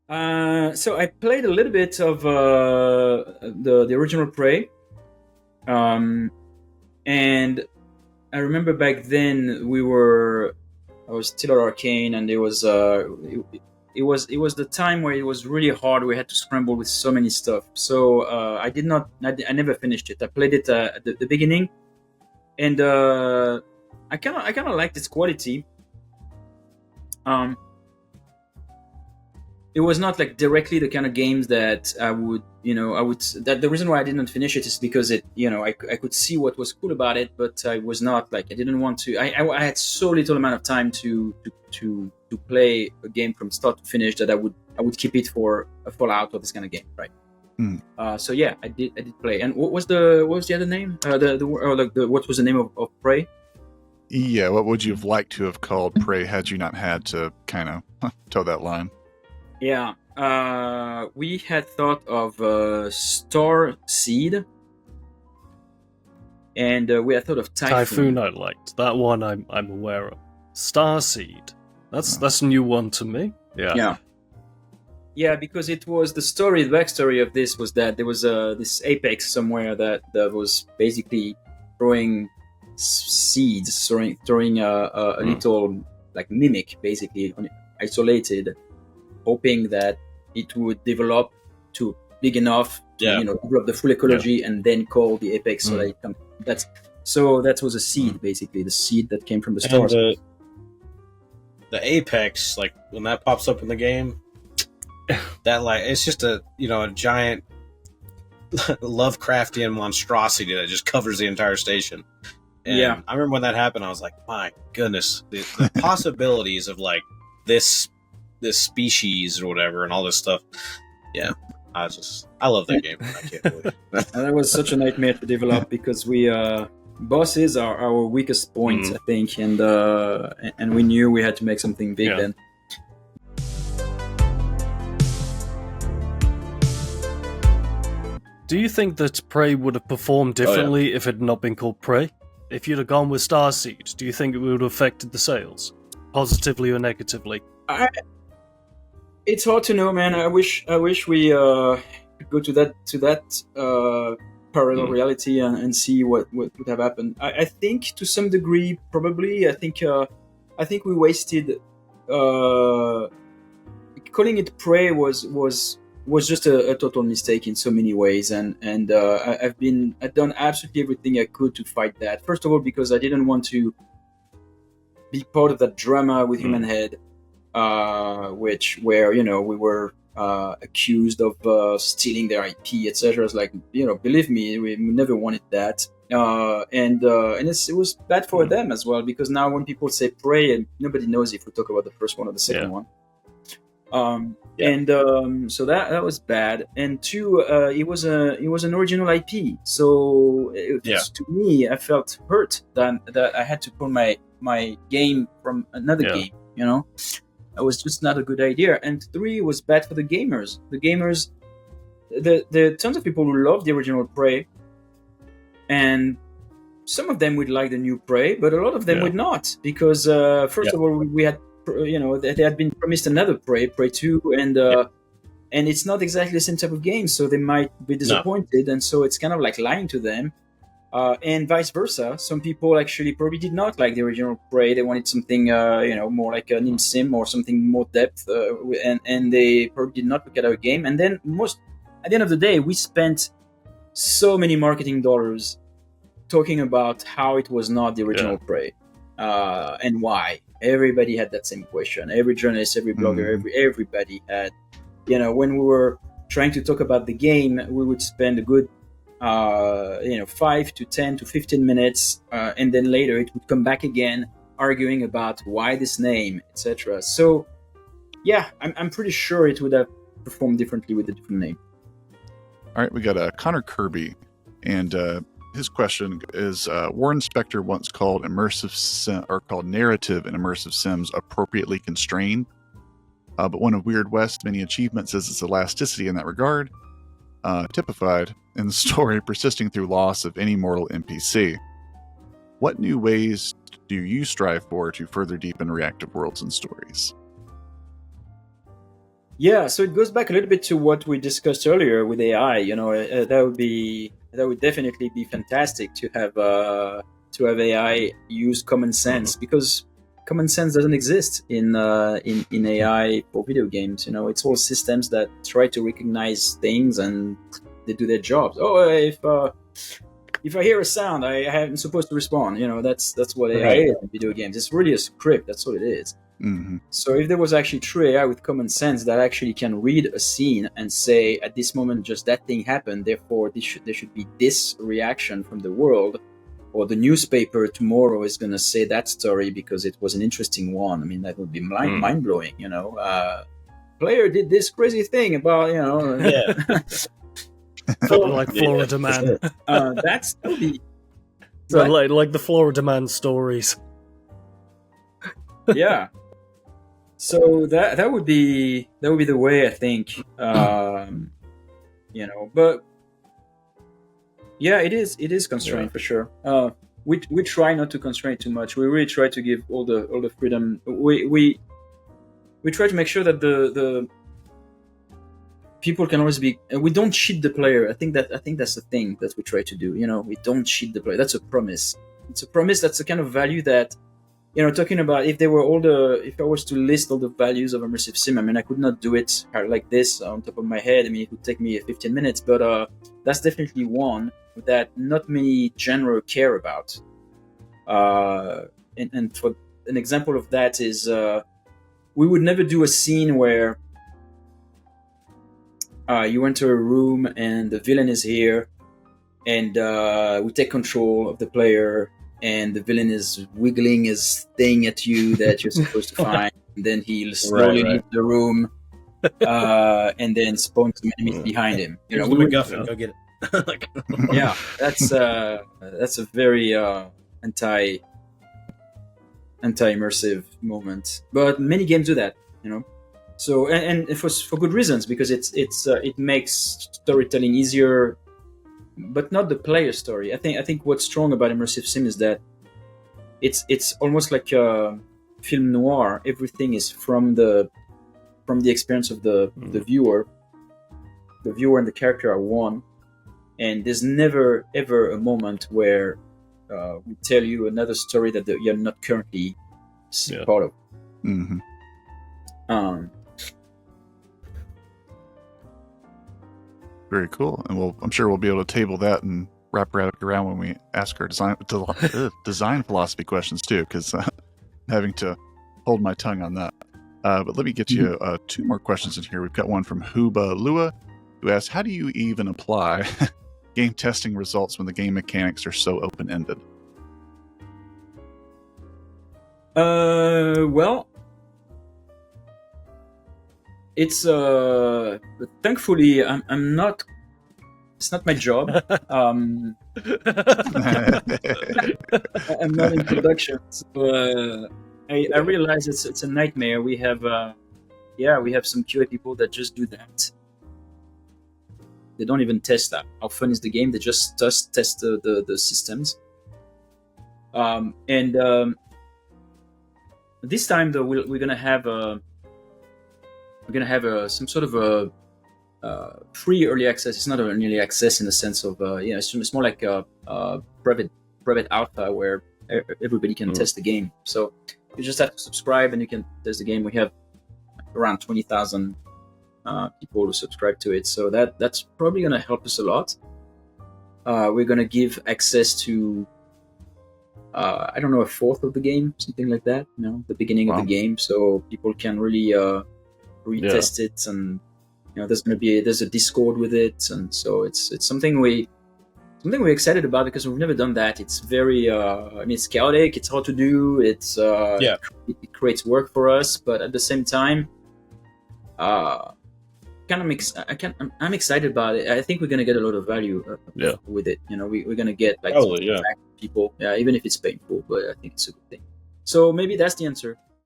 So I played a little bit of the original Prey, um, and I remember back then I was still at Arcane, and it was the time where it was really hard. We had to scramble with so many stuff. So I did not, I never finished it. I played it at the beginning, and I kind of liked its quality. Um, it was not like directly the kind of games that that the reason why I didn't finish it is because I could see what was cool about it, but I was not like I didn't want to. I had so little amount of time to play a game from start to finish that I would keep it for a Fallout or this kind of game, right? Hmm. So yeah, I did play. And what was the other name? What was the name of Prey? Yeah, what would you have liked to have called Prey had you not had to kind of toe that line? Yeah, we had thought of Star Seed, and we had thought of Typhoon I liked. That one I'm aware of. Starseed. That's a new one to me. Yeah. Yeah, because it was the backstory of this was that there was this apex somewhere that was basically throwing seeds, throwing a little like mimic, basically isolated, hoping that it would develop to big enough to develop the full ecology and then call the apex so that it can. That was a seed, basically the seed that came from the stars. The apex, like when that pops up in the game, that like it's just a giant Lovecraftian monstrosity that just covers the entire station. And Yeah. I remember when that happened, I was like, my goodness, the possibilities of like this species or whatever and all this stuff. Yeah, I love that game. I can't believe it. And that was such a nightmare to develop because bosses are our weakest point, I think, and we knew we had to make something big then. Do you think that Prey would have performed differently if it had not been called Prey? If you'd have gone with Starseed, do you think it would have affected the sales, positively or negatively? It's hard to know, man. I wish we could go to that parallel reality and see what would have happened. I think to some degree, probably. I think we wasted. Calling it Prey was just a total mistake in so many ways, and I've done absolutely everything I could to fight that. First of all, because I didn't want to be part of that drama with Humanhead, where we were accused of stealing their IP, etc. It's like, believe me, we never wanted that, and it was bad for them as well, because now when people say Prey, and nobody knows if we talk about the first one or the second one. And so that was bad. And two, it was an original IP. So to me, I felt hurt that I had to pull my game from another game. That was just not a good idea. And three, was bad for the gamers. The gamers, the tons of people who love the original Prey, and some of them would like the new Prey, but a lot of them would not, because first of all, we had. They had been promised another Prey 2, and it's not exactly the same type of game, so they might be disappointed, and so it's kind of like lying to them, and vice versa. Some people actually probably did not like the original Prey. They wanted something, more like an in sim or something more depth, and they probably did not look at our game. And then at the end of the day, we spent so many marketing dollars talking about how it was not the original Prey, and why. Everybody had that same question. Every journalist, every blogger, everybody had. When we were trying to talk about the game, we would spend a good, 5 to 10 to 15 minutes, and then later it would come back again, arguing about why this name, etc. So, yeah, I'm pretty sure it would have performed differently with a different name. All right, we got Connor Kirby, and his question is: Warren Spector once called narrative and immersive sims appropriately constrained, but one of Weird West's many achievements is its elasticity in that regard, typified in the story persisting through loss of any mortal NPC. What new ways do you strive for to further deepen reactive worlds and stories? Yeah, so it goes back a little bit to what we discussed earlier with AI. That would definitely be fantastic to have AI use common sense, because common sense doesn't exist in AI for video games. It's all systems that try to recognize things and they do their jobs. Oh, if I hear a sound, I am supposed to respond. That's what AI Right. is in video games. It's really a script. That's what it is. Hmm. So if there was actually true AI with common sense that actually can read a scene and say, at this moment, just that thing happened, therefore there should be this reaction from the world, or the newspaper tomorrow is going to say that story because it was an interesting one. I mean, that would be mind blowing. Player did this crazy thing about Yeah. Like Florida Man. that would be So What? like the Florida Man stories. yeah. So that would be the way, I think. But yeah, it is constrained for sure. We try not to constrain too much. We really try to give all the freedom. We try to make sure that the people can always be. We don't cheat the player. I think that's the thing that we try to do. We don't cheat the player. That's a promise. It's a promise. That's a kind of value that. Talking about if I was to list all the values of immersive sim, I mean, I could not do it like this on top of my head. I mean, it would take me 15 minutes, but that's definitely one that not many genre care about. And for an example of that is, we would never do a scene where you enter a room and the villain is here, and we take control of the player, and the villain is wiggling his thing at you that you're supposed to find, and then he'll slowly leave the room, and then spawn some enemies behind him. Here's the MacGuffin. Go get it. Like, Yeah, that's a very anti-immersive moment. But many games do that. So and for good reasons, because it makes storytelling easier. But not the player story. I think what's strong about immersive sim is that it's almost like a film noir. Everything is from the experience of the viewer. The viewer and the character are one, and there's never ever a moment where we tell you another story that you're not currently part of. Mm-hmm. Very cool, and I'm sure we'll be able to table that and wrap it around when we ask our design philosophy questions too, because having to hold my tongue on that. But let me get you two more questions in here. We've got one from Huba Lua, who asks, "How do you even apply game testing results when the game mechanics are so open-ended?" Well, it's thankfully I'm not. It's not my job. I'm not in production, so I realize it's a nightmare. We have some QA people that just do that. They don't even test that. How fun is the game? They just test the systems. This time though, we're gonna have some sort of a free early access. It's not an early access in the sense of it's more like a private alpha where everybody can test the game. So you just have to subscribe and you can test the game. We have around 20,000 people who subscribe to it, so that's probably going to help us a lot. We're going to give access to I don't know, a fourth of the game, something like that. The beginning of the game, so people can really retest it, and there's a Discord with it, and so it's something we're excited about because we've never done that. It's very it's chaotic, it's hard to do, it creates work for us, but at the same time I'm excited about it. I think we're gonna get a lot of value with it. We're gonna get like people, even if it's painful, but I think it's a good thing. So maybe that's the answer.